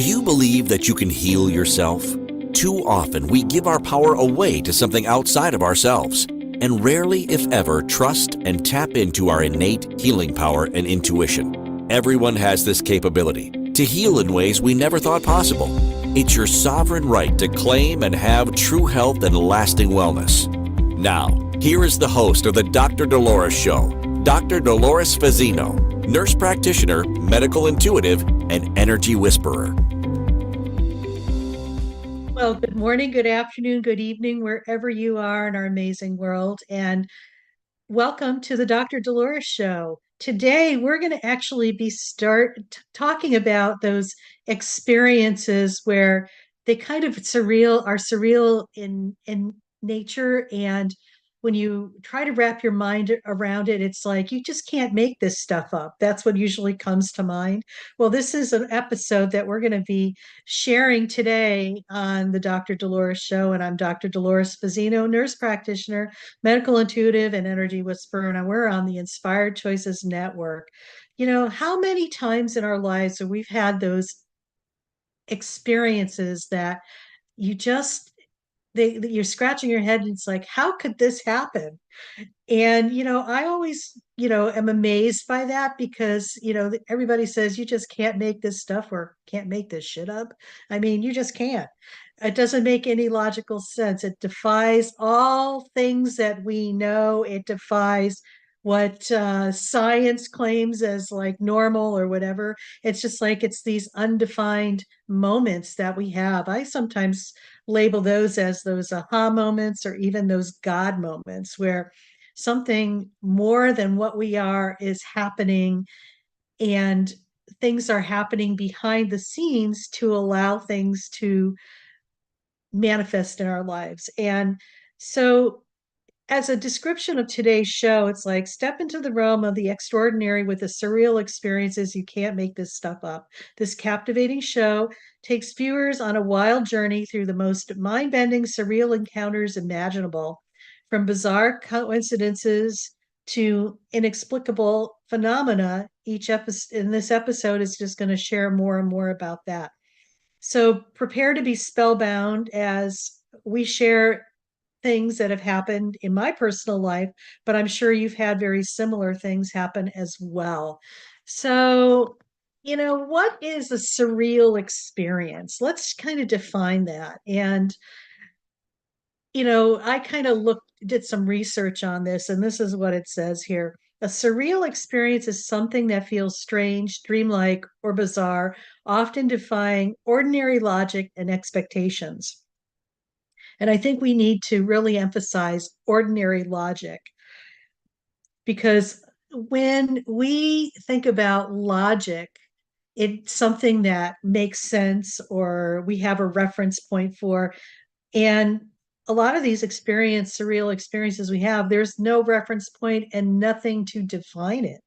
Do you believe that you can heal yourself? Too often we give our power away to something outside of ourselves, and rarely, if ever, trust and tap into our innate healing power and intuition. Everyone has this capability to heal in ways we never thought possible. It's your sovereign right to claim and have true health and lasting wellness. Now, here is the host of the Dr. Dolores Show, Dr. Dolores Fazzino, nurse practitioner, medical intuitive, and energy whisperer. Well, good morning, good afternoon, good evening, wherever you are in our amazing world. And welcome to the Dr. Dolores Show. Today, we're going to actually be talking about those experiences where they kind of are surreal in nature. And when you try to wrap your mind around it, it's like you just can't make this stuff up. That's what usually comes to mind. Well, this is an episode that we're going to be sharing today on the Dr. Dolores Show. And I'm Dr. Dolores Fazzino, nurse practitioner, medical intuitive, and energy whisperer. And we're on the Inspired Choices Network. You know, how many times in our lives have we had those experiences that you just you're scratching your head and it's like, how could this happen? And, I always, am amazed by that because, everybody says you just can't make this stuff or can't make this shit up. I mean, you just can't. It doesn't make any logical sense. It defies all things that we know. It defies what science claims as like normal or whatever. It's just like it's these undefined moments that we have. I sometimes label those as those aha moments or even those God moments where something more than what we are is happening, and things are happening behind the scenes to allow things to manifest in our lives. And so, as a description of today's show, it's like step into the realm of the extraordinary with the surreal experiences. You can't make this stuff up. This captivating show takes viewers on a wild journey through the most mind-bending, surreal encounters imaginable, from bizarre coincidences to inexplicable phenomena. Each episode in this episode is just going to share more and more about that. So prepare to be spellbound as we share things that have happened in my personal life, but I'm sure you've had very similar things happen as well. So, what is a surreal experience? Let's kind of define that. And, I kind of did some research on this, and this is what it says here. A surreal experience is something that feels strange, dreamlike, or bizarre, often defying ordinary logic and expectations. And I think we need to really emphasize ordinary logic because when we think about logic, it's something that makes sense or we have a reference point for. And a lot of these surreal experiences we have, there's no reference point and nothing to define it.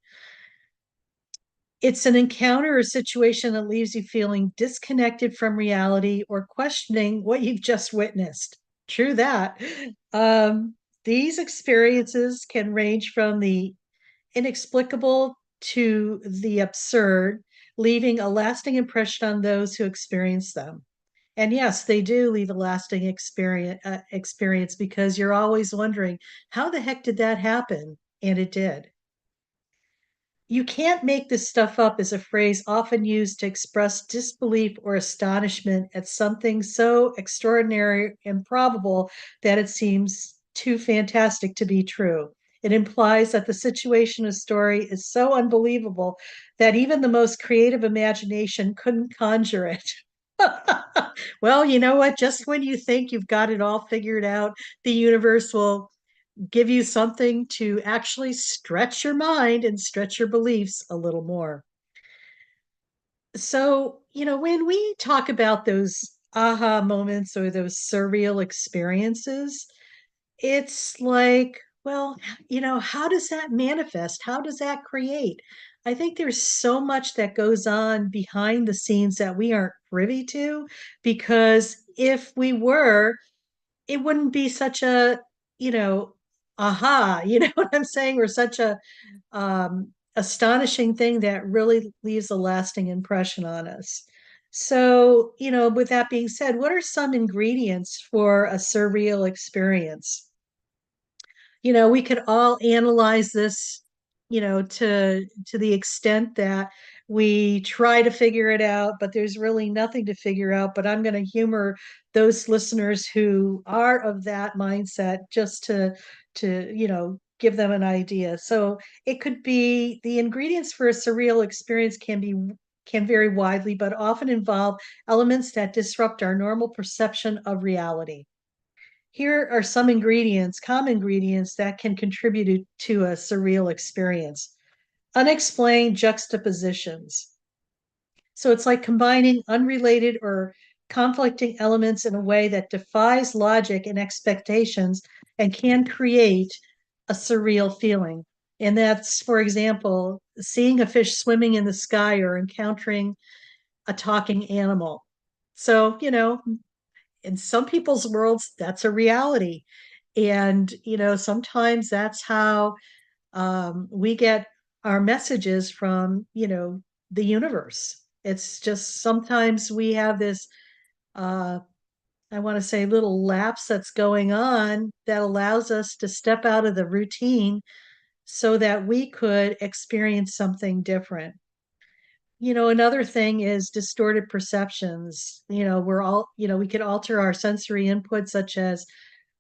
It's an encounter or situation that leaves you feeling disconnected from reality or questioning what you've just witnessed. True that. These experiences can range from the inexplicable to the absurd, leaving a lasting impression on those who experience them. And yes, they do leave a lasting experience because you're always wondering, how the heck did that happen? And it did. You can't make this stuff up is a phrase often used to express disbelief or astonishment at something so extraordinary and probable that it seems too fantastic to be true. It implies that the situation or story is so unbelievable that even the most creative imagination couldn't conjure it. Well, you know what? Just when you think you've got it all figured out, the universe will give you something to actually stretch your mind and stretch your beliefs a little more. So, when we talk about those aha moments or those surreal experiences, it's like, well, how does that manifest? How does that create? I think there's so much that goes on behind the scenes that we aren't privy to, because if we were, it wouldn't be such a, you know, aha, you know what I'm saying? Or such a astonishing thing that really leaves a lasting impression on us. So, with that being said, what are some ingredients for a surreal experience? We could all analyze this, to the extent that we try to figure it out, but there's really nothing to figure out. But I'm going to humor those listeners who are of that mindset just to give them an idea. So it could be the ingredients for a surreal experience can vary widely, but often involve elements that disrupt our normal perception of reality. Here are some ingredients, common ingredients that can contribute to a surreal experience. Unexplained juxtapositions. So it's like combining unrelated or conflicting elements in a way that defies logic and expectations and can create a surreal feeling. And that's, for example, seeing a fish swimming in the sky or encountering a talking animal. So, in some people's worlds, that's a reality. And, sometimes that's how we get our messages from, the universe. It's just sometimes we have this, uh, I want to say, little lapse that's going on that allows us to step out of the routine so that we could experience something different. Another thing is distorted perceptions. We could alter our sensory input, such as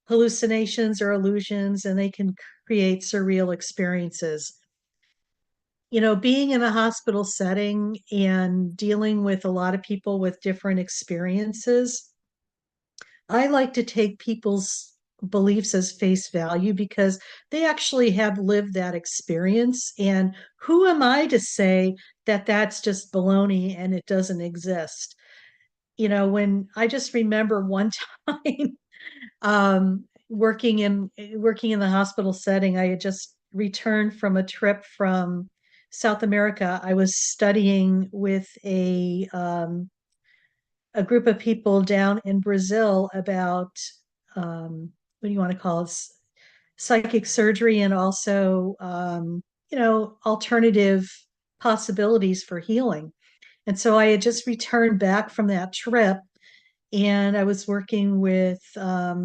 hallucinations or illusions, and they can create surreal experiences. Being in a hospital setting and dealing with a lot of people with different experiences, I like to take people's beliefs as face value because they actually have lived that experience. And who am I to say that that's just baloney and it doesn't exist? When I just remember one time working in the hospital setting, I had just returned from a trip from South America. I was studying with a group of people down in Brazil about what do you want to call it? Psychic surgery and also alternative possibilities for healing. And so I had just returned back from that trip, and I was working with a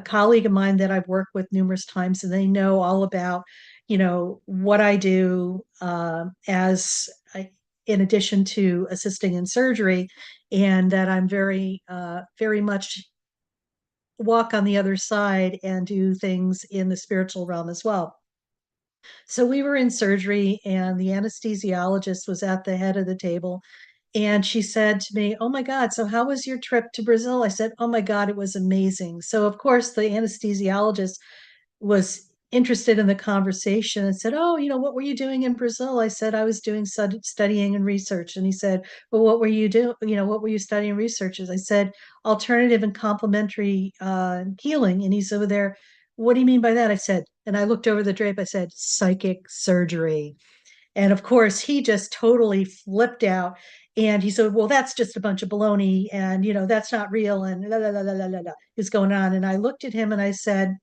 colleague of mine that I've worked with numerous times, and they know all about, what I do in addition to assisting in surgery, and that I'm very much walk on the other side and do things in the spiritual realm as well. So we were in surgery, and the anesthesiologist was at the head of the table. And she said to me, "Oh my God, so how was your trip to Brazil?" I said, "Oh my God, it was amazing." So, of course, the anesthesiologist was interested in the conversation and said, "Oh, what were you doing in Brazil?" I said, "I was doing studying and research." And he said, "Well, what were you doing? What were you studying and researches?" I said, "Alternative and complementary healing." And he's over there, "What do you mean by that?" I said, and I looked over the drape, I said, "Psychic surgery." And of course, he just totally flipped out. And he said, "Well, that's just a bunch of baloney. And, that's not real." And la, la, la, la, la, la, la, is going on. And I looked at him and I said,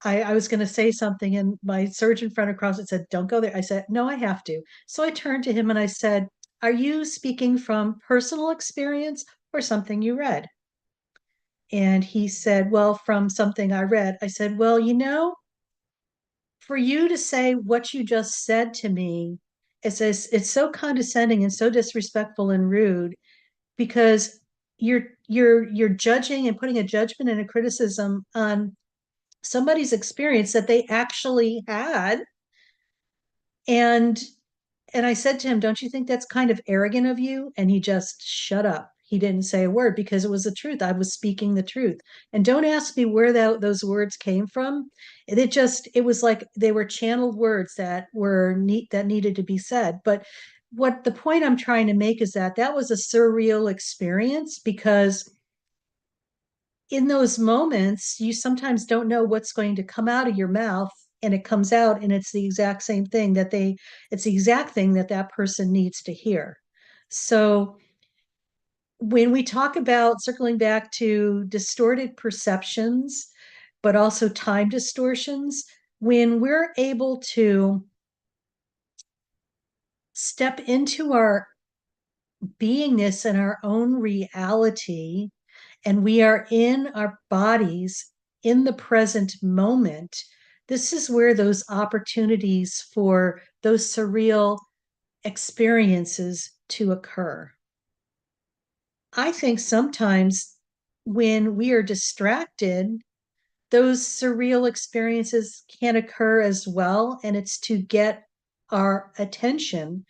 I was going to say something. And my surgeon friend across it said, "Don't go there." I said, "No, I have to." So I turned to him and I said, "Are you speaking from personal experience or something you read?" And he said, "Well, from something I read." I said, "Well, for you to say what you just said to me, it's so condescending and so disrespectful and rude because you're judging and putting a judgment and a criticism on somebody's experience that they actually had. And and I said to him, "Don't you think that's kind of arrogant of you?" And he just shut up. He didn't say a word because it was the truth. I was speaking the truth. And don't ask me where those words came from. It was like they were channeled words that needed to be said. But what the point I'm trying to make is that that was a surreal experience because in those moments, you sometimes don't know what's going to come out of your mouth, and it comes out and it's the exact thing that that person needs to hear. So when we talk about circling back to distorted perceptions, but also time distortions, when we're able to step into our beingness and our own reality, and we are in our bodies in the present moment, this is where those opportunities for those surreal experiences to occur. I think sometimes when we are distracted, those surreal experiences can occur as well, and it's to get our attention.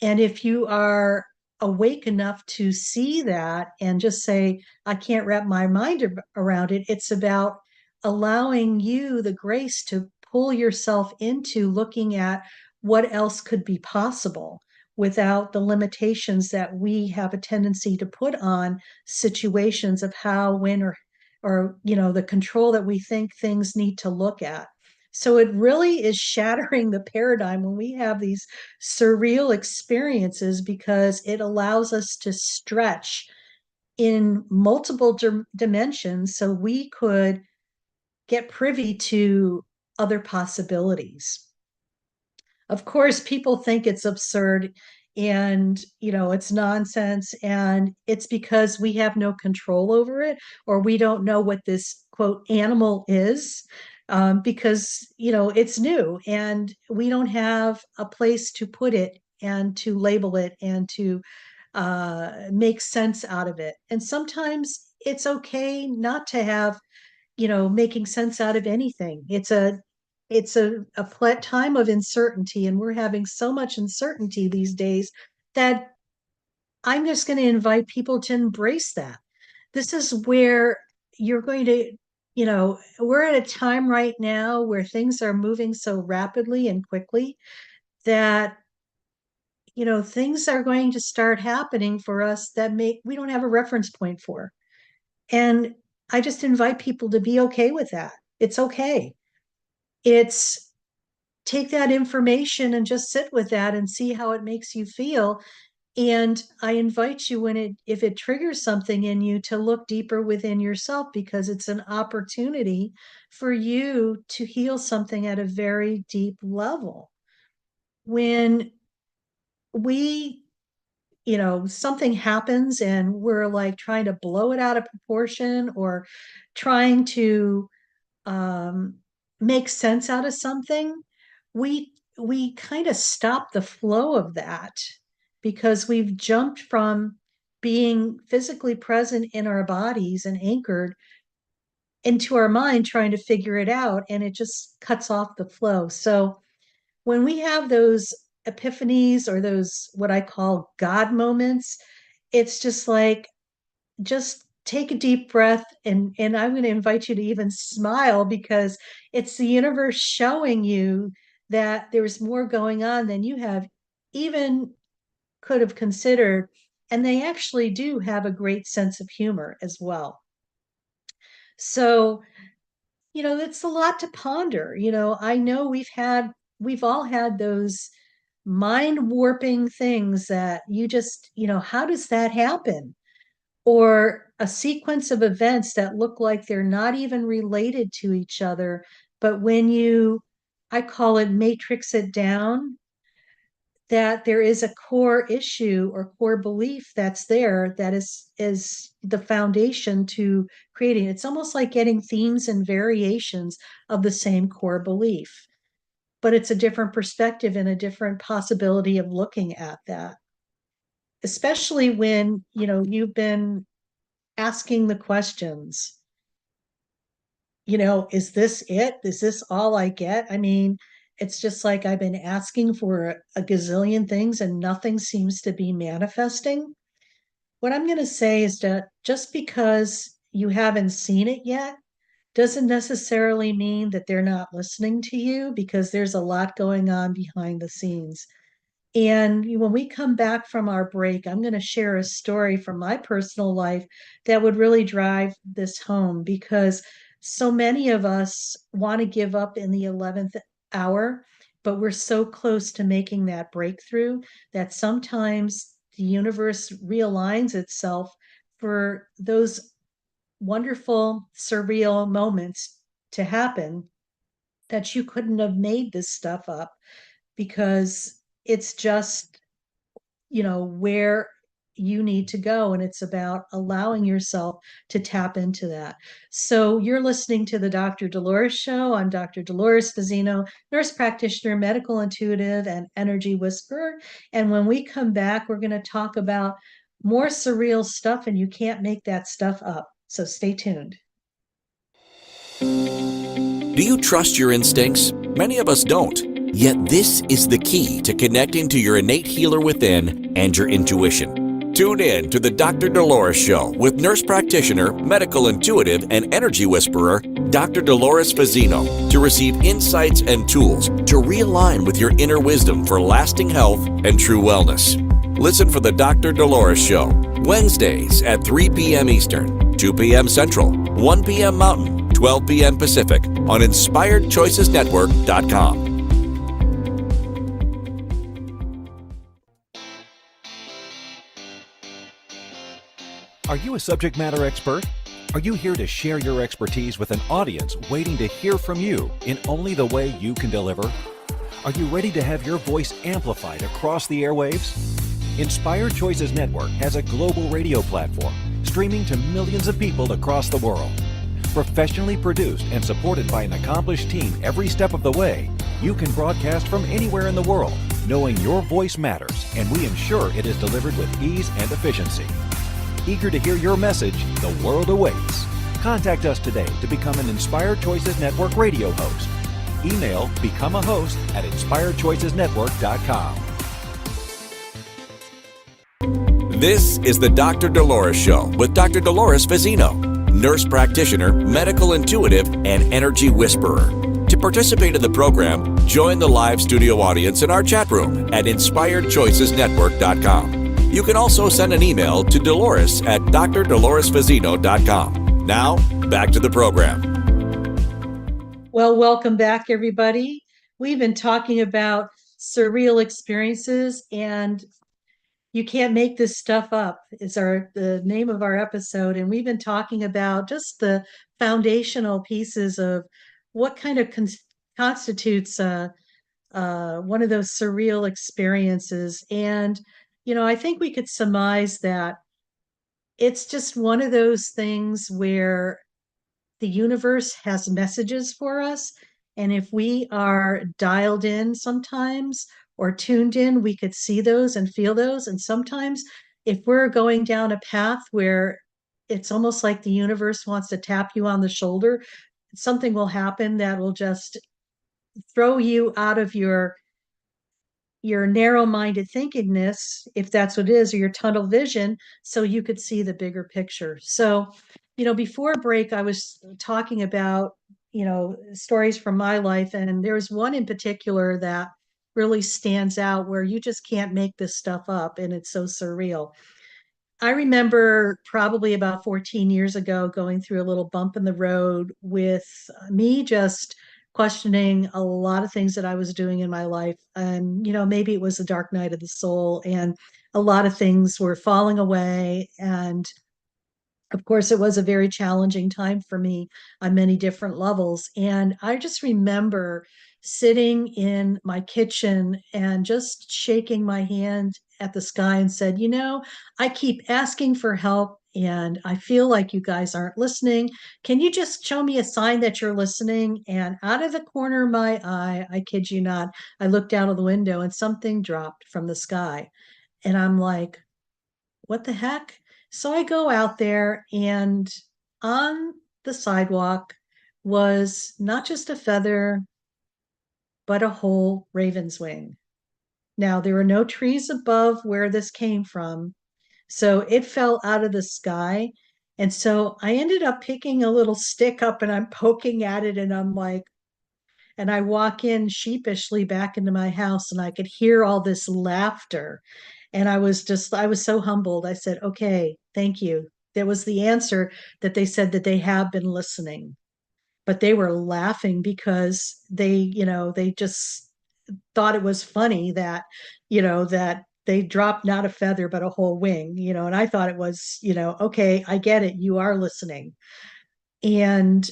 And if you are awake enough to see that and just say, I can't wrap my mind around it, it's about allowing you the grace to pull yourself into looking at what else could be possible without the limitations that we have a tendency to put on situations of how, when, or the control that we think things need to look at. So it really is shattering the paradigm when we have these surreal experiences, because it allows us to stretch in multiple dimensions so we could get privy to other possibilities. Of course, people think it's absurd and it's nonsense, and it's because we have no control over it, or we don't know what this quote animal is, because it's new and we don't have a place to put it and to label it and to make sense out of it. And sometimes it's okay not to have making sense out of anything. It's a time of uncertainty, and we're having so much uncertainty these days that I'm just going to invite people to embrace that. This is where you're going to, we're at a time right now where things are moving so rapidly and quickly that things are going to start happening for us that we don't have a reference point for. And I just invite people to be okay with that. It's okay. It's take that information and just sit with that and see how it makes you feel. And I invite you, if it triggers something in you, to look deeper within yourself, because it's an opportunity for you to heal something at a very deep level. When we something happens and we're like trying to blow it out of proportion, or trying to um, make sense out of something, we kind of stop the flow of that, because we've jumped from being physically present in our bodies and anchored into our mind trying to figure it out, and it just cuts off the flow. So when we have those epiphanies, or those what I call God moments, it's just like, just take a deep breath, and I'm going to invite you to even smile, because it's the universe showing you that there's more going on than you have even could have considered. And they actually do have a great sense of humor as well. So it's a lot to ponder. I know we've all had those mind warping things that you just, how does that happen? Or a sequence of events that look like they're not even related to each other. But when I call it matrix it down, that there is a core issue or core belief that's there, that is the foundation to creating. It's almost like getting themes and variations of the same core belief, but it's a different perspective and a different possibility of looking at that, especially when you've been asking the questions, is this it? Is this all I get? I mean, it's just like I've been asking for a gazillion things and nothing seems to be manifesting. What I'm going to say is that just because you haven't seen it yet doesn't necessarily mean that they're not listening to you, because there's a lot going on behind the scenes. And when we come back from our break, I'm going to share a story from my personal life that would really drive this home, because so many of us want to give up in the 11th hour, but we're so close to making that breakthrough that sometimes the universe realigns itself for those wonderful, surreal moments to happen, that you couldn't have made this stuff up, because it's just where you need to go. And it's about allowing yourself to tap into that. So you're listening to the Dr. Dolores Show. I'm Dr. Dolores Fazzino, nurse practitioner, medical intuitive, and energy whisperer. And when we come back, we're going to talk about more surreal stuff, and you can't make that stuff up. So stay tuned. Do you trust your instincts? Many of us don't. Yet this is the key to connecting to your innate healer within and your intuition. Tune in to the Dr. Dolores Show with nurse practitioner, medical intuitive, and energy whisperer, Dr. Dolores Fazzino, to receive insights and tools to realign with your inner wisdom for lasting health and true wellness. Listen for the Dr. Dolores Show, Wednesdays at 3 p.m. Eastern, 2 p.m. Central, 1 p.m. Mountain, 12 p.m. Pacific on InspiredChoicesNetwork.com. Are you a subject matter expert? Are you here to share your expertise with an audience waiting to hear from you in only the way you can deliver? Are you ready to have your voice amplified across the airwaves? Inspired Choices Network has a global radio platform streaming to millions of people across the world. Professionally produced and supported by an accomplished team every step of the way, you can broadcast from anywhere in the world, knowing your voice matters, and we ensure it is delivered with ease and efficiency. Eager to hear your message, the world awaits. Contact us today to become an Inspired Choices Network radio host. Email become a host at inspiredchoicesnetwork.com. This is the Dr. Dolores Show with Dr. Dolores Fazzino, nurse practitioner, medical intuitive, and energy whisperer. To participate in the program, join the live studio audience in our chat room at inspiredchoicesnetwork.com. You can also send an email to Dolores at drdoloresfazzino.com. Now, back to the program. Well, welcome back, everybody. We've been talking about surreal experiences, and you can't make this stuff up is the name of our episode. And we've been talking about just the foundational pieces of what kind of constitutes one of those surreal experiences. And I think we could surmise that it's just one of those things where the universe has messages for us. And if we are dialed in sometimes or tuned in, we could see those and feel those. And sometimes if we're going down a path where it's almost like the universe wants to tap you on the shoulder, something will happen that will just throw you out of your narrow-minded thinkingness, if that's what it is, or your tunnel vision, so you could see the bigger picture. So, before break, I was talking about, stories from my life, and there's one in particular that really stands out where you just can't make this stuff up, and it's so surreal. I remember probably about 14 years ago going through a little bump in the road with me just questioning a lot of things that I was doing in my life. And, maybe it was the dark night of the soul, and a lot of things were falling away. And of course, it was a very challenging time for me on many different levels. And I just remember sitting in my kitchen and just shaking my hand at the sky and said, I keep asking for help and I feel like you guys aren't listening. Can you just show me a sign that you're listening? And out of the corner of my eye, I kid you not, I looked out of the window and something dropped from the sky. And I'm like, what the heck? So I go out there, and on the sidewalk was not just a feather, but a whole raven's wing. Now, there were no trees above where this came from, so it fell out of the sky. And so I ended up picking a little stick up and I'm poking at it, and I'm like, and I walk in sheepishly back into my house and I could hear all this laughter. And I was so humbled. I said, okay, thank you. That was the answer, that they said that they have been listening, but they were laughing because they just thought it was funny that, that they dropped not a feather, but a whole wing, and I thought it was, okay, I get it. You are listening. And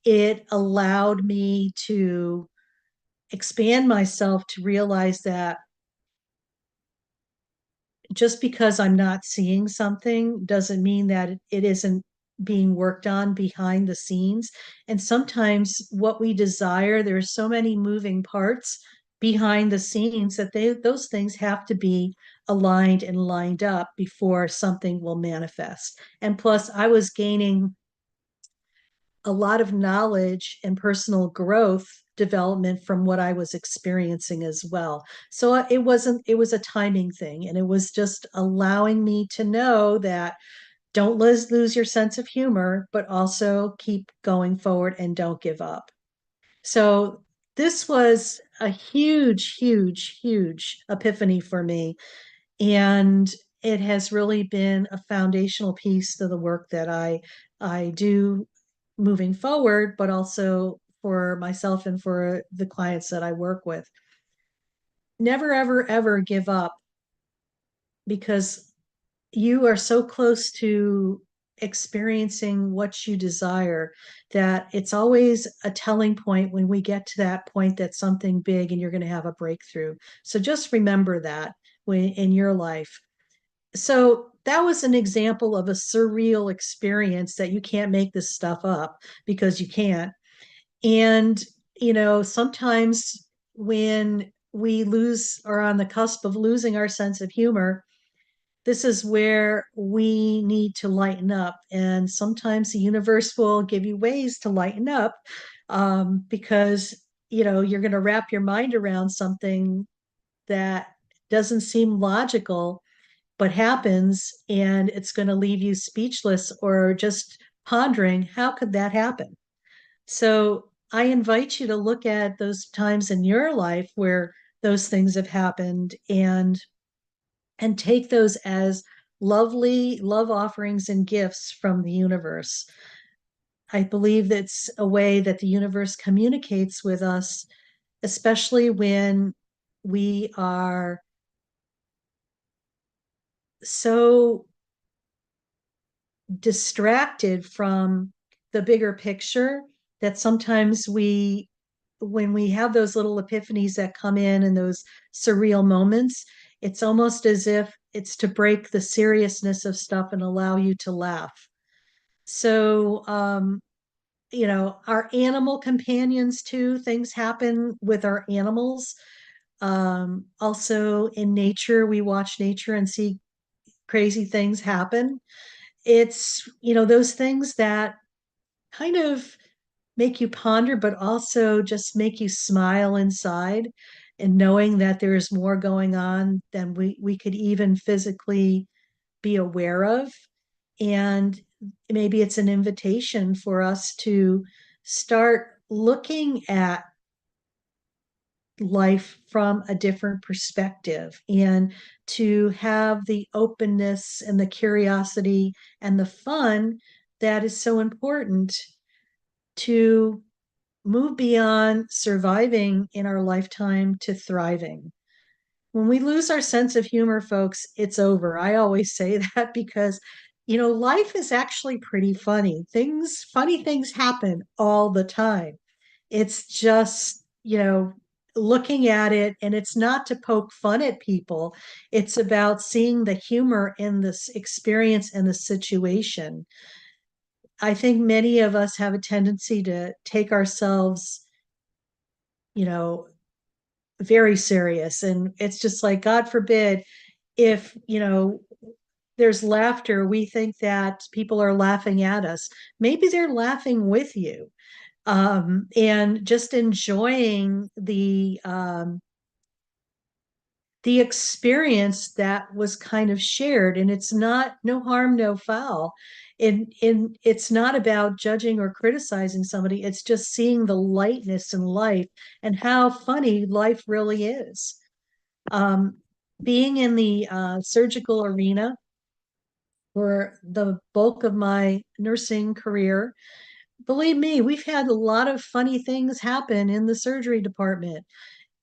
it allowed me to – expand myself to realize that just because I'm not seeing something doesn't mean that it isn't being worked on behind the scenes. And sometimes what we desire, there's so many moving parts behind the scenes that those things have to be aligned and lined up before something will manifest. And plus, I was gaining a lot of knowledge and personal growth development from what I was experiencing as well. So it was a timing thing. And it was just allowing me to know that don't lose your sense of humor, but also keep going forward and don't give up. So this was a huge, huge, huge epiphany for me. And it has really been a foundational piece to the work that I do moving forward, but also for myself and for the clients that I work with. Never, ever, ever give up, because you are so close to experiencing what you desire that it's always a telling point when we get to that point that something big and you're going to have a breakthrough. So just remember that in your life. So that was an example of a surreal experience that you can't make this stuff up, because you can't. And, sometimes when we lose or on the cusp of losing our sense of humor, this is where we need to lighten up. And sometimes the universe will give you ways to lighten up, because, you're going to wrap your mind around something that doesn't seem logical but happens, and it's going to leave you speechless or just pondering, how could that happen? So I invite you to look at those times in your life where those things have happened, and take those as lovely love offerings and gifts from the universe. I believe that's a way that the universe communicates with us, especially when we are so distracted from the bigger picture that sometimes when we have those little epiphanies that come in and those surreal moments, it's almost as if it's to break the seriousness of stuff and allow you to laugh. So, our animal companions too, things happen with our animals. Also in nature, we watch nature and see crazy things happen. It's, those things that kind of make you ponder, but also just make you smile inside, and knowing that there's more going on than we could even physically be aware of. And maybe it's an invitation for us to start looking at life from a different perspective, and to have the openness and the curiosity and the fun that is so important to move beyond surviving in our lifetime to thriving. When we lose our sense of humor, folks, it's over. I always say that because, life is actually pretty funny. Funny things happen all the time. It's just, looking at it, and it's not to poke fun at people. It's about seeing the humor in this experience and the situation. I think many of us have a tendency to take ourselves, you know, very serious. And it's just like, God forbid, if, there's laughter, we think that people are laughing at us. Maybe they're laughing with you, and just enjoying the experience that was kind of shared. And it's not no harm, no foul. It's not about judging or criticizing somebody. It's just seeing the lightness in life and how funny life really is. Um, Being in the surgical arena for the bulk of my nursing career, believe me, we've had a lot of funny things happen in the surgery department.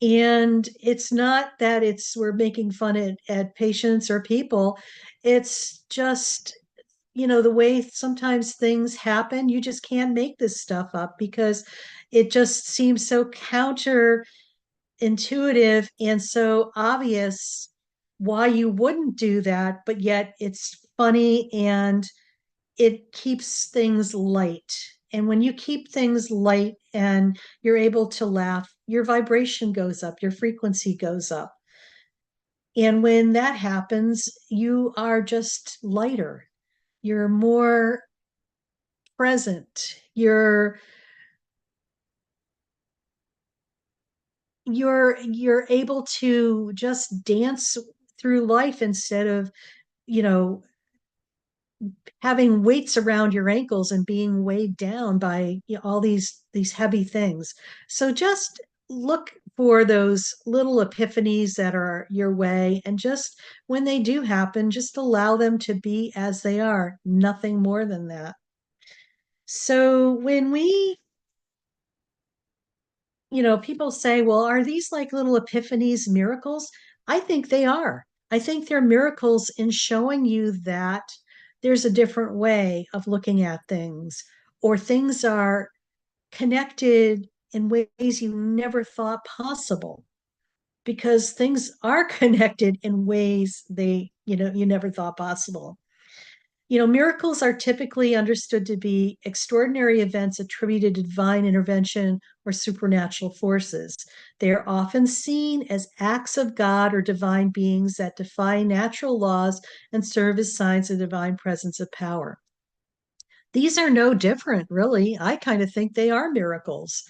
And it's not that we're making fun at patients or people. It's just, the way sometimes things happen, you just can't make this stuff up, because it just seems so counterintuitive and so obvious why you wouldn't do that, but yet it's funny and it keeps things light. And when you keep things light and you're able to laugh, your vibration goes up, your frequency goes up. And when that happens, you are just lighter. You're more present. You're able to just dance through life instead of, you know, having weights around your ankles and being weighed down by, you know, all these heavy things. So just look for those little epiphanies that are your way, and just when they do happen, just allow them to be as they are, nothing more than that. So when we, you know, people say, well, are these like little epiphanies miracles? I think they are. I think they're miracles in showing you that there's a different way of looking at things, or things are connected in ways you never thought possible, because things are connected in ways you never thought possible. You know, miracles are typically understood to be extraordinary events attributed to divine intervention or supernatural forces. They are often seen as acts of God or divine beings that defy natural laws and serve as signs of divine presence of power. These are no different, really. I kind of think they are miracles,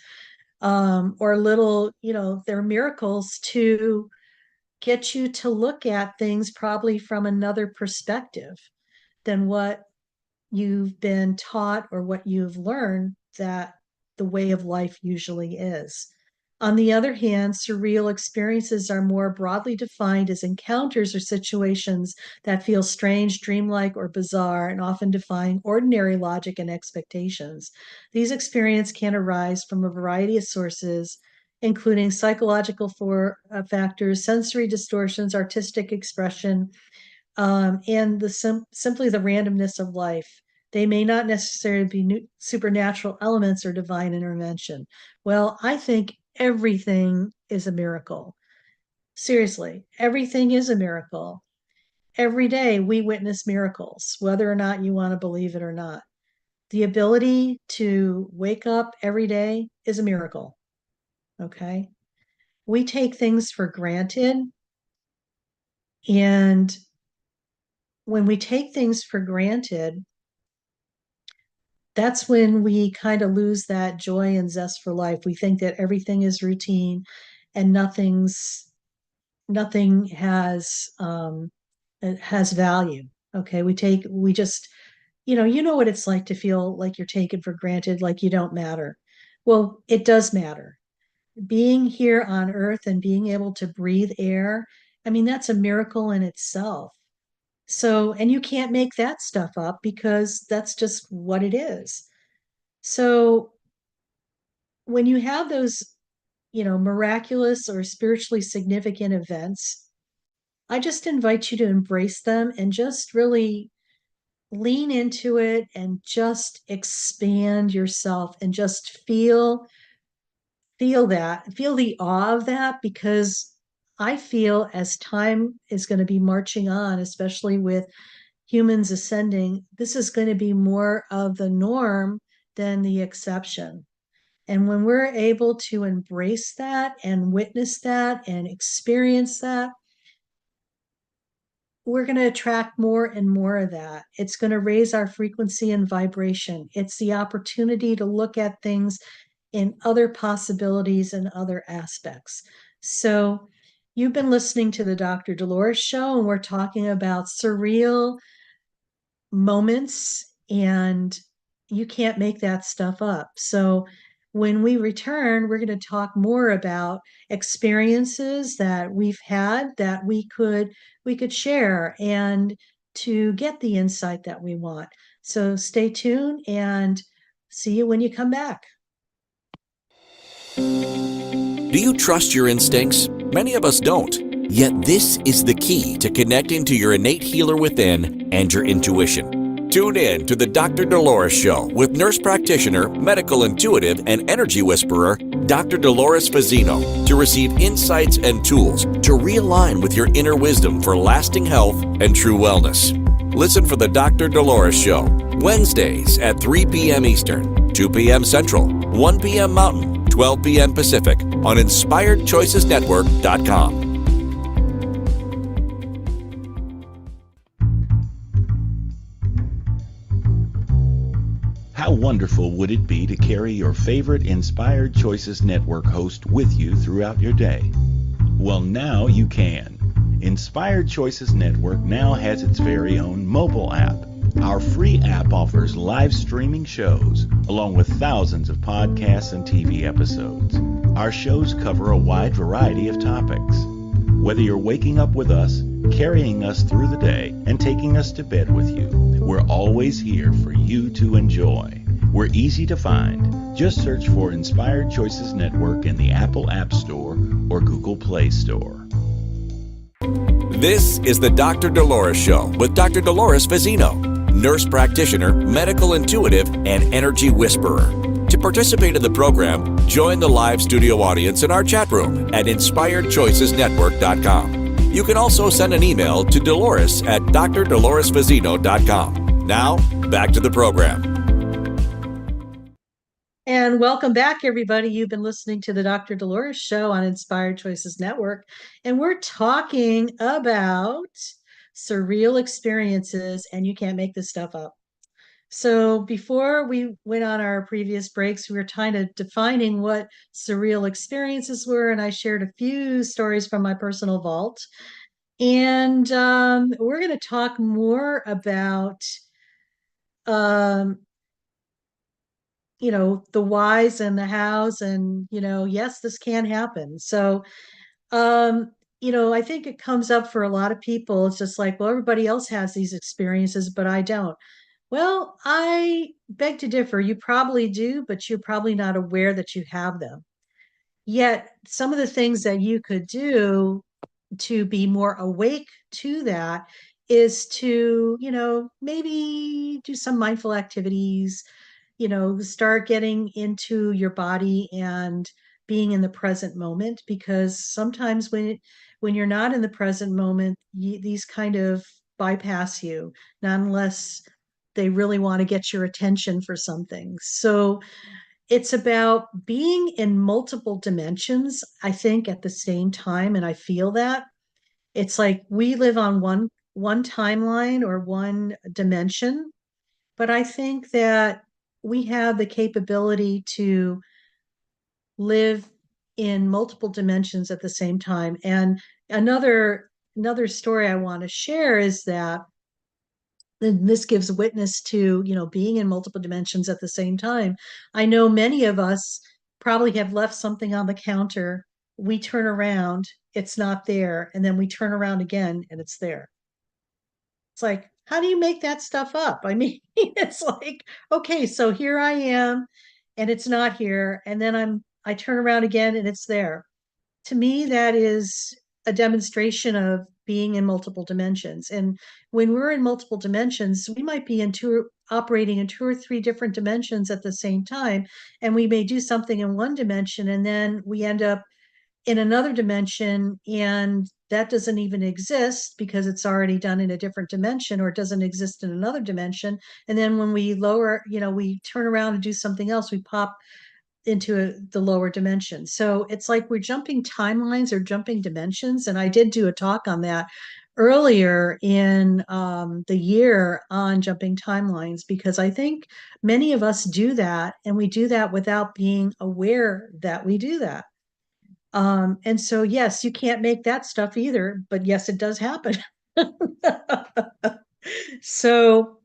or little, you know, they're miracles to get you to look at things probably from another perspective than what you've been taught or what you've learned that the way of life usually is. On the other hand, surreal experiences are more broadly defined as encounters or situations that feel strange, dreamlike, or bizarre, and often defying ordinary logic and expectations. These experiences can arise from a variety of sources, including psychological factors, sensory distortions, artistic expression, and simply the randomness of life. They may not necessarily be supernatural elements or divine intervention. Well, I think everything is a miracle. Seriously, everything is a miracle. Every day we witness miracles, whether or not you want to believe it or not. The ability to wake up every day is a miracle. Okay. We take things for granted. And when we take things for granted, that's when we kind of lose that joy and zest for life. We think that everything is routine and nothing has value. Okay. We just, you know what it's like to feel like you're taken for granted, like you don't matter. Well, it does matter. Being here on earth and being able to breathe air, I mean, that's a miracle in itself. So, and you can't make that stuff up because that's just what it is. So, when you have those, miraculous or spiritually significant events, I just invite you to embrace them and just really lean into it and just expand yourself and just feel the awe of that, because I feel as time is going to be marching on, especially with humans ascending, this is going to be more of the norm than the exception. And when we're able to embrace that and witness that and experience that, we're going to attract more and more of that. It's going to raise our frequency and vibration. It's the opportunity to look at things in other possibilities and other aspects. So, you've been listening to the Dr. Dolores Show, and we're talking about surreal moments, and you can't make that stuff up. So, when we return, we're going to talk more about experiences that we've had that we could share and to get the insight that we want. So stay tuned and see you when you come back. Do you trust your instincts? Many of us don't. Yet this is the key to connecting to your innate healer within and your intuition. Tune in to the Dr. Dolores Show with nurse practitioner, medical intuitive, and energy whisperer, Dr. Dolores Fazzino, to receive insights and tools to realign with your inner wisdom for lasting health and true wellness. Listen for the Dr. Dolores Show, Wednesdays at 3 p.m. Eastern, 2 p.m. Central, 1 p.m. Mountain, 12 p.m. Pacific on InspiredChoicesNetwork.com. How wonderful would it be to carry your favorite Inspired Choices Network host with you throughout your day? Well, now you can. Inspired Choices Network now has its very own mobile app. Our free app offers live streaming shows, along with thousands of podcasts and TV episodes. Our shows cover a wide variety of topics. Whether you're waking up with us, carrying us through the day, and taking us to bed with you, we're always here for you to enjoy. We're easy to find. Just search for Inspired Choices Network in the Apple App Store or Google Play Store. This is the Dr. Dolores Show with Dr. Dolores Fazzino, nurse practitioner, medical intuitive, and energy whisperer. To participate in the program, join the live studio audience in our chat room at InspiredChoicesNetwork.com. You can also send an email to Dolores at drdoloresfazzino.com. Now, back to the program. And welcome back, everybody. You've been listening to the Dr. Dolores Show on Inspired Choices Network, and we're talking about surreal experiences, and you can't make this stuff up. So before we went on our previous breaks, we were kind of defining what surreal experiences were, and I shared a few stories from my personal vault. And we're going to talk more about the whys and the hows, and yes, this can happen. So I think it comes up for a lot of people. It's just like, well, everybody else has these experiences, but I don't. Well, I beg to differ. You probably do, but you're probably not aware that you have them. Yet some of the things that you could do to be more awake to that is to, maybe do some mindful activities, start getting into your body and being in the present moment, because sometimes when you're not in the present moment, these kind of bypass you, not unless they really want to get your attention for something. So it's about being in multiple dimensions, I think, at the same time. And I feel that it's like we live on one timeline or one dimension, but I think that we have the capability to live in multiple dimensions at the same time. And another story I want to share is that, and this gives witness to, being in multiple dimensions at the same time. I know many of us probably have left something on the counter. We turn around, it's not there. And then we turn around again and it's there. It's like, how do you make that stuff up? I mean, it's like, okay, so here I am and it's not here. And then I turn around again and it's there. To me, that is a demonstration of being in multiple dimensions. And when we're in multiple dimensions, we might be operating in two or three different dimensions at the same time. And we may do something in one dimension and then we end up in another dimension, and that doesn't even exist because it's already done in a different dimension, or it doesn't exist in another dimension. And then when we we turn around and do something else, we pop into the lower dimension. So it's like we're jumping timelines or jumping dimensions. And I did do a talk on that earlier in the year on jumping timelines, because I think many of us do that, and we do that without being aware that we do that. And so, yes, you can't make that stuff either, but yes, it does happen. So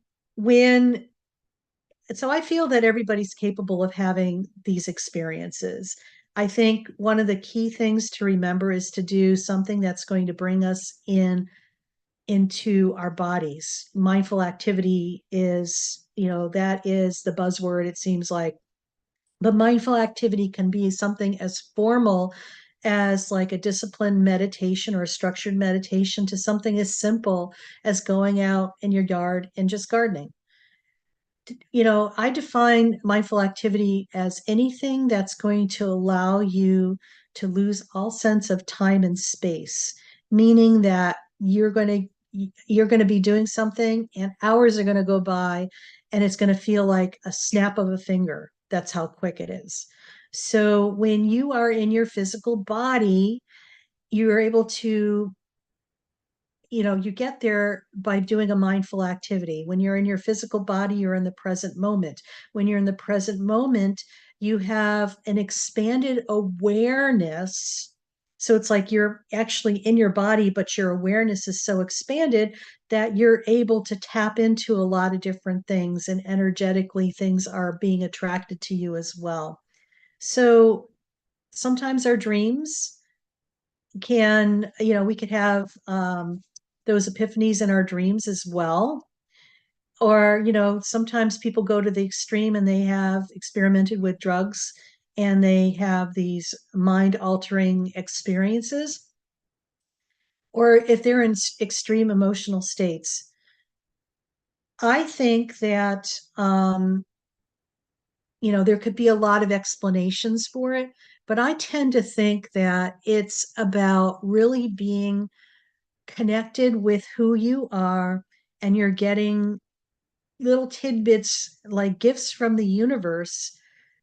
I feel that everybody's capable of having these experiences. I think one of the key things to remember is to do something that's going to bring us into our bodies. Mindful activity is, that is the buzzword, it seems like. But mindful activity can be something as formal as like a disciplined meditation or a structured meditation, to something as simple as going out in your yard and just gardening. I define mindful activity as anything that's going to allow you to lose all sense of time and space, meaning that you're going to be doing something and hours are going to go by and it's going to feel like a snap of a finger. That's how quick it is. So when you are in your physical body, you're able to you get there by doing a mindful activity. When you're in your physical body, you're in the present moment. When you're in the present moment, you have an expanded awareness. So it's like you're actually in your body, but your awareness is so expanded that you're able to tap into a lot of different things, and energetically, things are being attracted to you as well. So sometimes our dreams we could have those epiphanies in our dreams as well. Or, sometimes people go to the extreme and they have experimented with drugs and they have these mind altering experiences. Or if they're in extreme emotional states. I think that, there could be a lot of explanations for it, but I tend to think that it's about really being connected with who you are, and you're getting little tidbits like gifts from the universe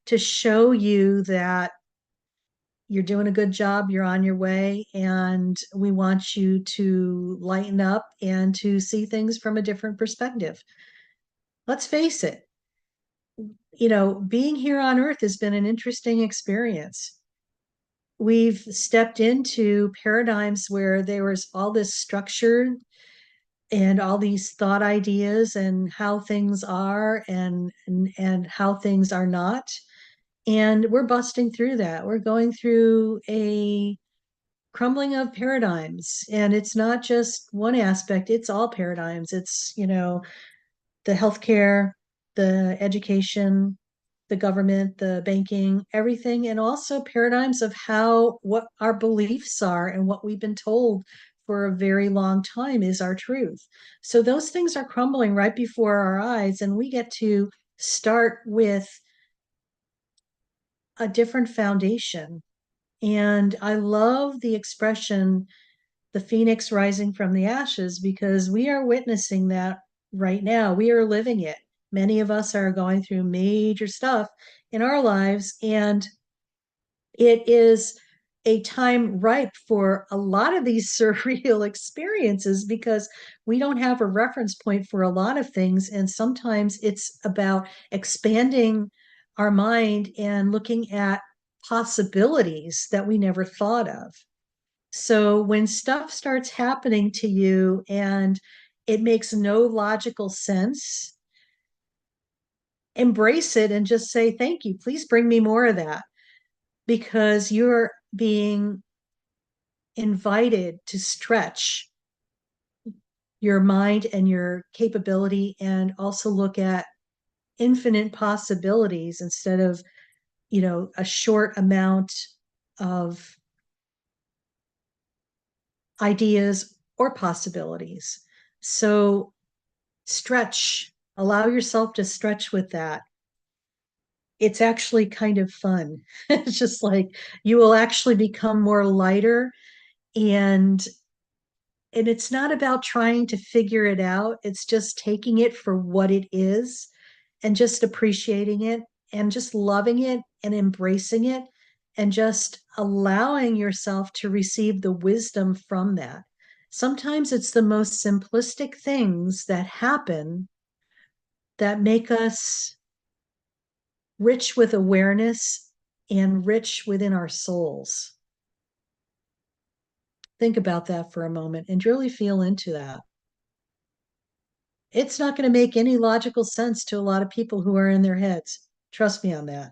to show you that you're doing a good job, you're on your way, and we want you to lighten up and to see things from a different perspective. Let's face it, being here on earth has been an interesting experience. We've stepped into paradigms where there was all this structure and all these thought ideas and how things are and how things are not, and we're busting through that. We're going through a crumbling of paradigms, and it's not just one aspect, it's all paradigms. It's the healthcare, the education, the government, the banking, everything, and also paradigms of what our beliefs are and what we've been told for a very long time is our truth. So those things are crumbling right before our eyes, and we get to start with a different foundation. And I love the expression, the phoenix rising from the ashes, because we are witnessing that right now. We are living it. Many of us are going through major stuff in our lives, and it is a time ripe for a lot of these surreal experiences because we don't have a reference point for a lot of things. And sometimes it's about expanding our mind and looking at possibilities that we never thought of. So when stuff starts happening to you and it makes no logical sense, embrace it and just say, thank you. Please bring me more of that, because you're being invited to stretch your mind and your capability and also look at infinite possibilities instead of, a short amount of ideas or possibilities. So stretch, allow yourself to stretch with that. It's actually kind of fun. It's just like you will actually become more lighter, and it's not about trying to figure it out. It's just taking it for what it is and just appreciating it and just loving it and embracing it and just allowing yourself to receive the wisdom from that. Sometimes it's the most simplistic things that happen that make us rich with awareness and rich within our souls. Think about that for a moment and really feel into that. It's not going to make any logical sense to a lot of people who are in their heads. Trust me on that,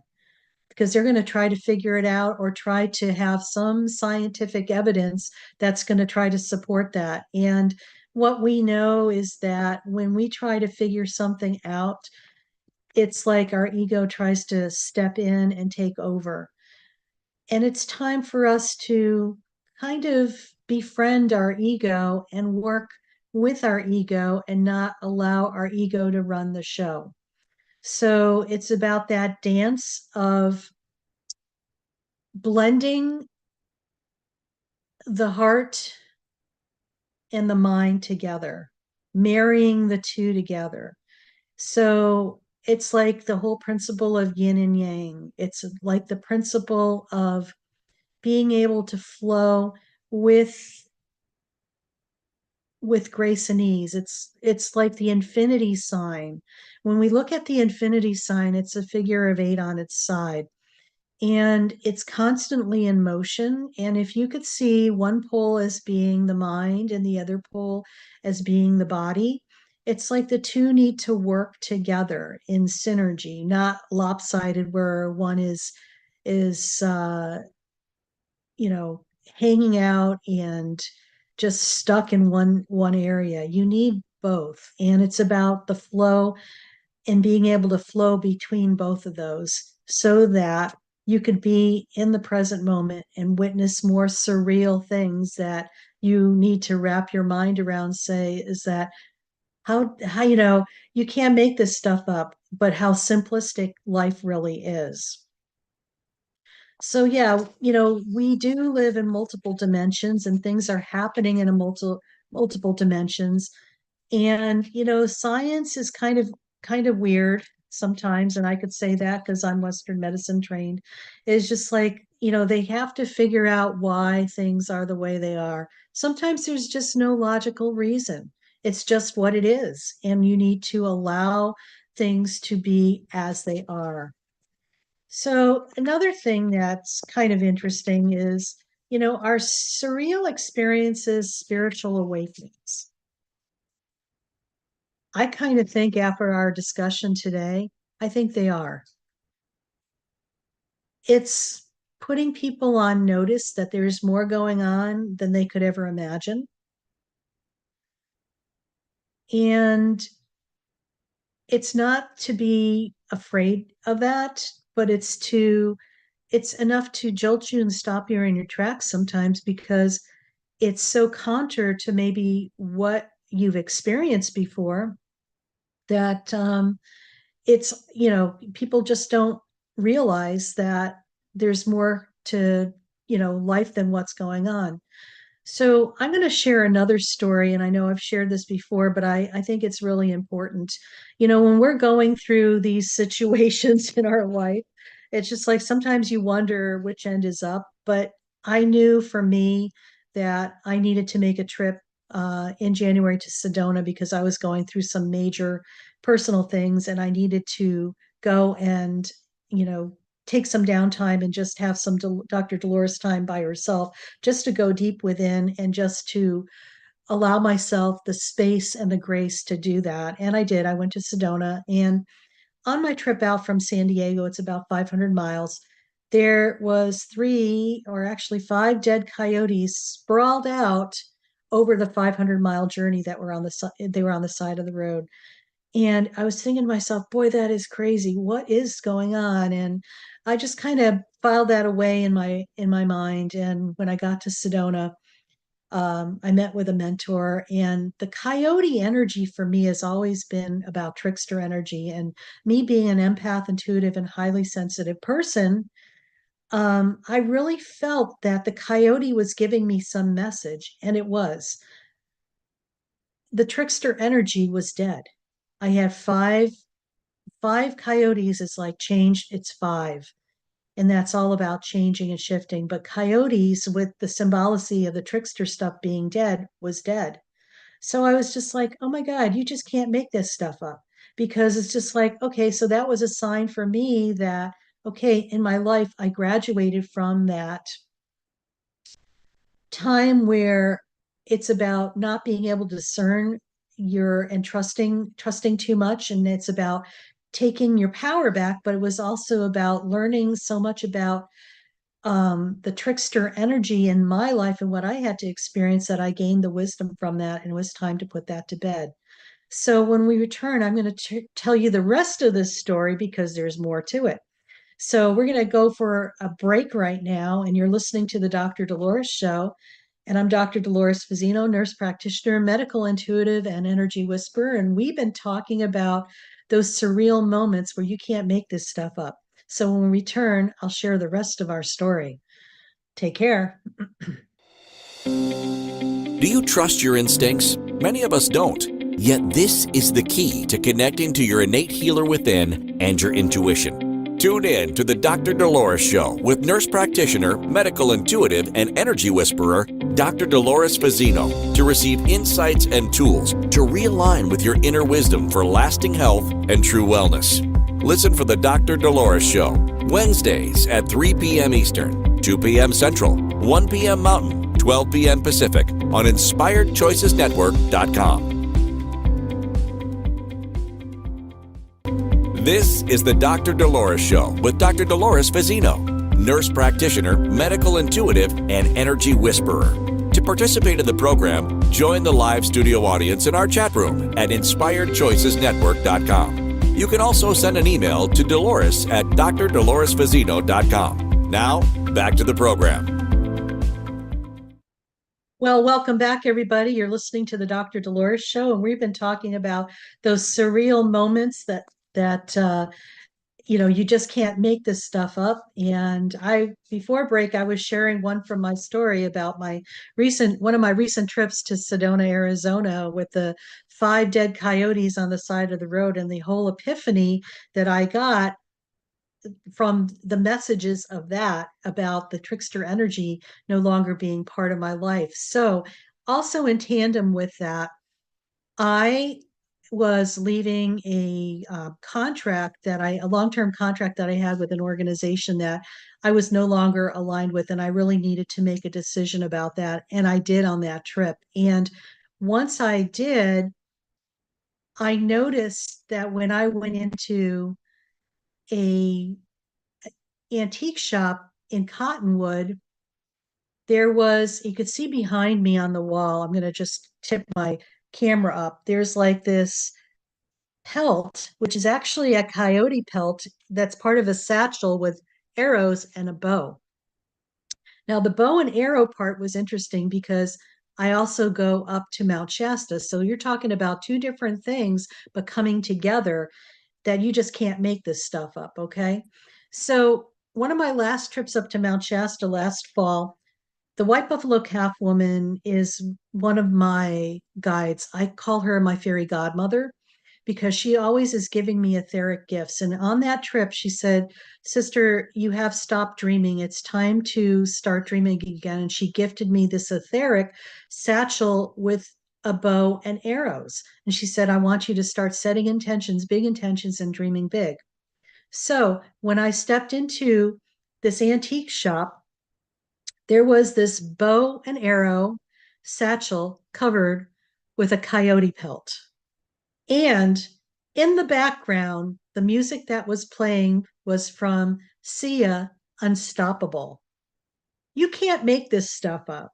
because they're going to try to figure it out or try to have some scientific evidence that's going to try to support that. And what we know is that when we try to figure something out, it's like our ego tries to step in and take over. And it's time for us to kind of befriend our ego and work with our ego and not allow our ego to run the show. So it's about that dance of blending the heart and the mind together, marrying the two together. So it's like the whole principle of yin and yang. It's like the principle of being able to flow with with grace and ease. It's like the infinity sign. When we look at the infinity sign, it's a figure of eight on its side, and it's constantly in motion. And if you could see one pole as being the mind and the other pole as being the body, it's like the two need to work together in synergy, not lopsided where one is you know, hanging out and just stuck in one area. You need both. And it's about the flow and being able to flow between both of those so that you could be in the present moment and witness more surreal things that you need to wrap your mind around. Say, is that how you can't make this stuff up, but how simplistic life really is. So yeah, we do live in multiple dimensions and things are happening in a multiple dimensions. And science is kind of weird sometimes, and I could say that because I'm Western medicine trained. It's just like, they have to figure out why things are the way they are. Sometimes there's just no logical reason. It's just what it is, and you need to allow things to be as they are. So another thing that's kind of interesting is, our surreal experiences, spiritual awakenings. I kind of think after our discussion today, I think they are. It's putting people on notice that there's more going on than they could ever imagine. And it's not to be afraid of that, but it's enough to jolt you and stop you in your tracks sometimes because it's so counter to maybe what you've experienced before that it's people just don't realize that there's more to life than what's going on. So I'm going to share another story, and I know I've shared this before, but I think it's really important. When we're going through these situations in our life, it's just like sometimes you wonder which end is up. But I knew for me that I needed to make a trip in January to Sedona because I was going through some major personal things, and I needed to go and you know take some downtime and just have some Dr. Dolores time by herself, just to go deep within and just to allow myself the space and the grace to do that. And I did. I went to Sedona, and on my trip out from San Diego, it's about 500 miles. There was three or actually five dead coyotes sprawled out over the 500-mile journey that were on they were on the side of the road. And I was thinking to myself, boy, that is crazy. What is going on? And I just kind of filed that away in my mind. And when I got to Sedona, I met with a mentor, and the coyote energy for me has always been about trickster energy. And me being an empath, intuitive, and highly sensitive person, I really felt that the coyote was giving me some message, and it was the trickster energy was dead. I had five coyotes. It's like changed, it's five. And that's all about changing and shifting. But coyotes, with the symbology of the trickster stuff being dead, was dead. So I was just like, oh my God, you just can't make this stuff up. Because it's just like, okay, so that was a sign for me that, okay, in my life, I graduated from that time where it's about not being able to discern your and trusting too much, and it's about taking your power back, but it was also about learning so much about the trickster energy in my life and what I had to experience that I gained the wisdom from that, and it was time to put that to bed. So when we return, I'm going to tell you the rest of this story because there's more to it. So we're going to go for a break right now, and you're listening to the Dr. Dolores Show. And I'm Dr. Dolores Fazzino, nurse practitioner, medical intuitive, and energy whisperer. And we've been talking about those surreal moments where you can't make this stuff up. So when we return, I'll share the rest of our story. Take care. Do you trust your instincts? Many of us don't. Yet this is the key to connecting to your innate healer within and your intuition. Tune in to the Dr. Dolores Show with nurse practitioner, medical intuitive, and energy whisperer, Dr. Dolores Fazzino, to receive insights and tools to realign with your inner wisdom for lasting health and true wellness. Listen for the Dr. Dolores Show, Wednesdays at 3 p.m. Eastern, 2 p.m. Central, 1 p.m. Mountain, 12 p.m. Pacific on InspiredChoicesNetwork.com. This is the Dr. Dolores Show with Dr. Dolores Fazzino, nurse practitioner, medical intuitive, and energy whisperer. To participate in the program, join the live studio audience in our chat room at InspiredChoicesNetwork.com. You can also send an email to Dolores at drdoloresfazzino.com. Now, back to the program. Well, welcome back, everybody. You're listening to the Dr. Dolores Show, and we've been talking about those surreal moments that you just can't make this stuff up. And before break, I was sharing one from my story about one of my recent trips to Sedona, Arizona, with the 5 dead coyotes on the side of the road, and the whole epiphany that I got from the messages of that about the trickster energy no longer being part of my life. So also in tandem with that, I was leaving a long-term contract that I had with an organization that I was no longer aligned with, and I really needed to make a decision about that. And I did on that trip. And once I did, I noticed that when I went into a antique shop in Cottonwood, you could see behind me on the wall. I'm going to just tip my camera up. There's like this pelt, which is actually a coyote pelt that's part of a satchel with arrows and a bow. Now, the bow and arrow part was interesting because I also go up to Mount Shasta. So you're talking about 2 different things, but coming together, that you just can't make this stuff up. Okay. So one of my last trips up to Mount Shasta last fall, the White Buffalo Calf Woman is one of my guides. I call her my fairy godmother because she always is giving me etheric gifts. And on that trip, she said, "Sister, you have stopped dreaming. It's time to start dreaming again." And she gifted me this etheric satchel with a bow and arrows. And she said, "I want you to start setting intentions, big intentions, and dreaming big." So when I stepped into this antique shop, there was this bow and arrow satchel covered with a coyote pelt. And in the background, the music that was playing was from Sia, Unstoppable. You can't make this stuff up.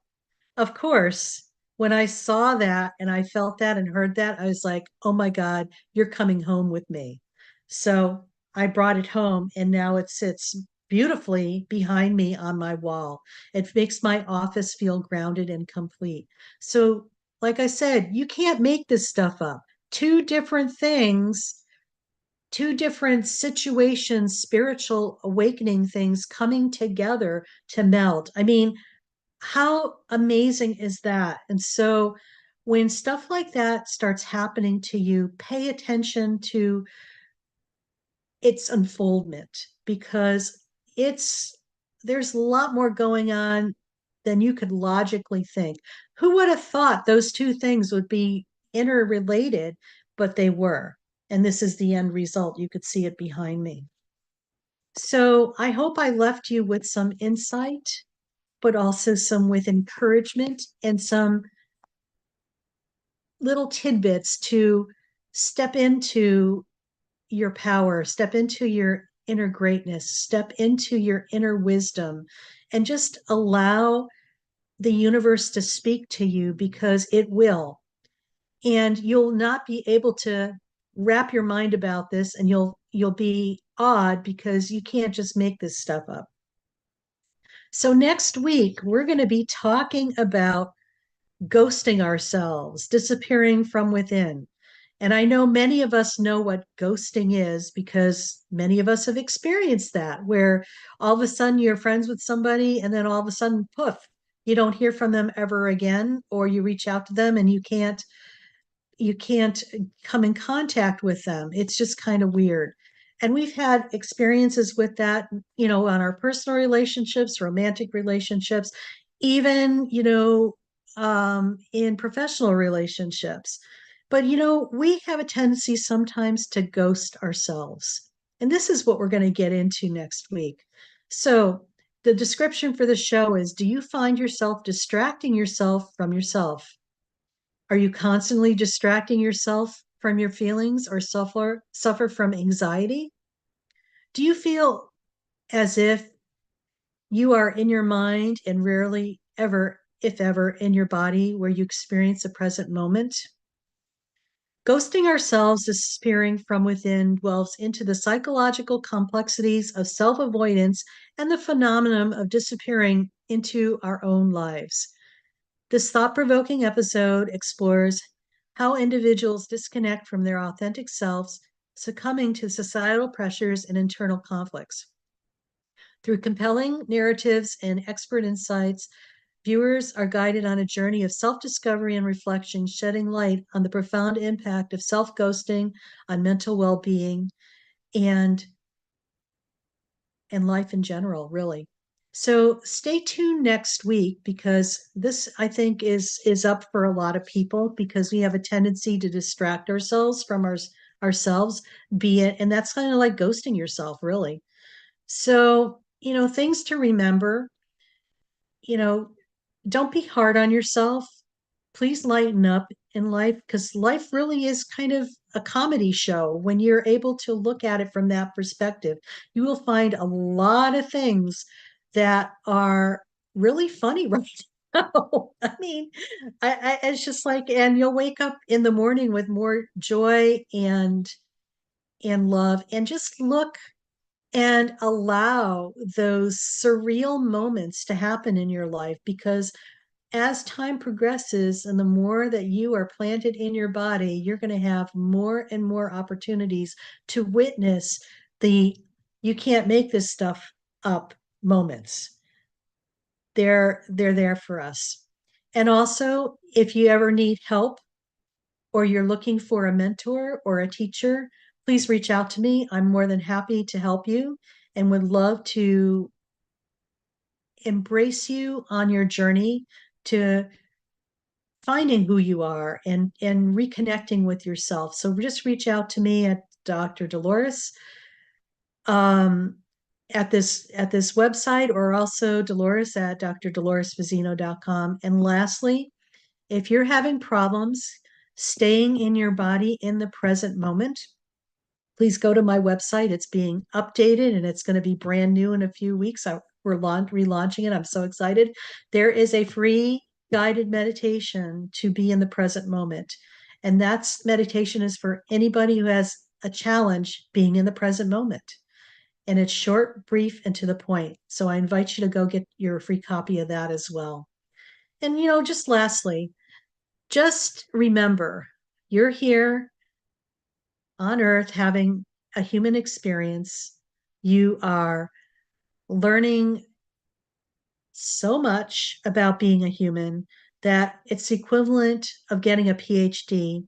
Of course, when I saw that and I felt that and heard that, I was like, oh my God, you're coming home with me. So I brought it home, and now it sits beautifully behind me on my wall. It makes my office feel grounded and complete. So, like I said, you can't make this stuff up. 2 different things, 2 different situations, spiritual awakening things coming together to melt. I mean, how amazing is that? And so when stuff like that starts happening to you, pay attention to its unfoldment, because there's a lot more going on than you could logically think. Who would have thought those 2 things would be interrelated? But they were. And this is the end result. You could see it behind me. So I hope I left you with some insight, but also some with encouragement and some little tidbits to step into your power, step into your inner greatness, step into your inner wisdom, and just allow the universe to speak to you, because it will. And you'll not be able to wrap your mind about this, and you'll be awed because you can't just make this stuff up. So next week, we're going to be talking about ghosting ourselves, disappearing from within. And I know many of us know what ghosting is because many of us have experienced that, where all of a sudden you're friends with somebody and then all of a sudden, poof, you don't hear from them ever again, or you reach out to them and you can't come in contact with them. It's just kind of weird. And we've had experiences with that, on our personal relationships, romantic relationships, even, in professional relationships. But, we have a tendency sometimes to ghost ourselves. And this is what we're going to get into next week. So, the description for the show is: do you find yourself distracting yourself from yourself? Are you constantly distracting yourself from your feelings or suffer from anxiety? Do you feel as if you are in your mind and rarely ever, if ever, in your body where you experience the present moment? Ghosting ourselves, disappearing from within, dwells into the psychological complexities of self avoidance and the phenomenon of disappearing into our own lives. This thought provoking episode explores how individuals disconnect from their authentic selves, succumbing to societal pressures and internal conflicts. Through compelling narratives and expert insights, viewers are guided on a journey of self discovery and reflection, shedding light on the profound impact of self ghosting on mental well being and life in general, really. So stay tuned next week, because this, I think, is up for a lot of people, because we have a tendency to distract ourselves from ourselves, be it, and that's kind of like ghosting yourself, really. So, things to remember, you know, don't be hard on yourself. Please lighten up in life, because life really is kind of a comedy show. When you're able to look at it from that perspective, you will find a lot of things that are really funny right now. I mean, it's just like, and you'll wake up in the morning with more joy and love, and just look and allow those surreal moments to happen in your life, because as time progresses and the more that you are planted in your body, you're going to have more and more opportunities to witness the you can't make this stuff up moments. They're there for us. And also, if you ever need help or you're looking for a mentor or a teacher, please reach out to me. I'm more than happy to help you and would love to embrace you on your journey to finding who you are and reconnecting with yourself. So just reach out to me at Dr. Dolores at this website, or also Dolores at drdoloresvizino.com. And lastly, if you're having problems staying in your body in the present moment, please go to my website. It's being updated and it's going to be brand new in a few weeks. We're relaunching it. I'm so excited. There is a free guided meditation to be in the present moment. And that's meditation is for anybody who has a challenge being in the present moment. And it's short, brief, and to the point. So I invite you to go get your free copy of that as well. And, just lastly, just remember, you're here on earth having a human experience. You are learning so much about being a human that it's equivalent of getting a PhD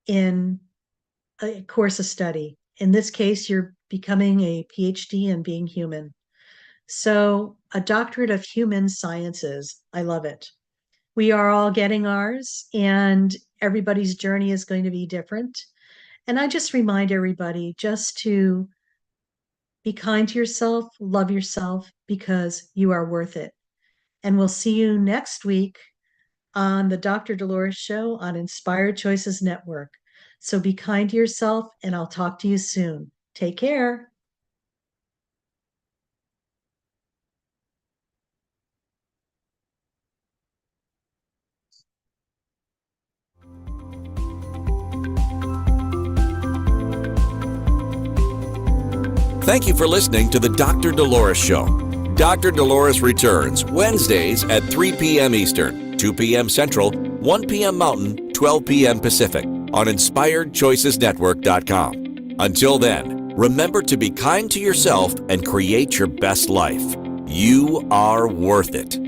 in a course of study. In this case, you're becoming a PhD in being human. So, a doctorate of human sciences. I love it. We are all getting ours, and everybody's journey is going to be different. And I just remind everybody just to be kind to yourself, love yourself, because you are worth it. And we'll see you next week on the Dr. Dolores Show on Inspired Choices Network. So be kind to yourself, and I'll talk to you soon. Take care. Thank you for listening to the Dr. Dolores Show. Dr. Dolores returns Wednesdays at 3 p.m. Eastern, 2 p.m. Central, 1 p.m. Mountain, 12 p.m. Pacific on InspiredChoicesNetwork.com. Until then, remember to be kind to yourself and create your best life. You are worth it.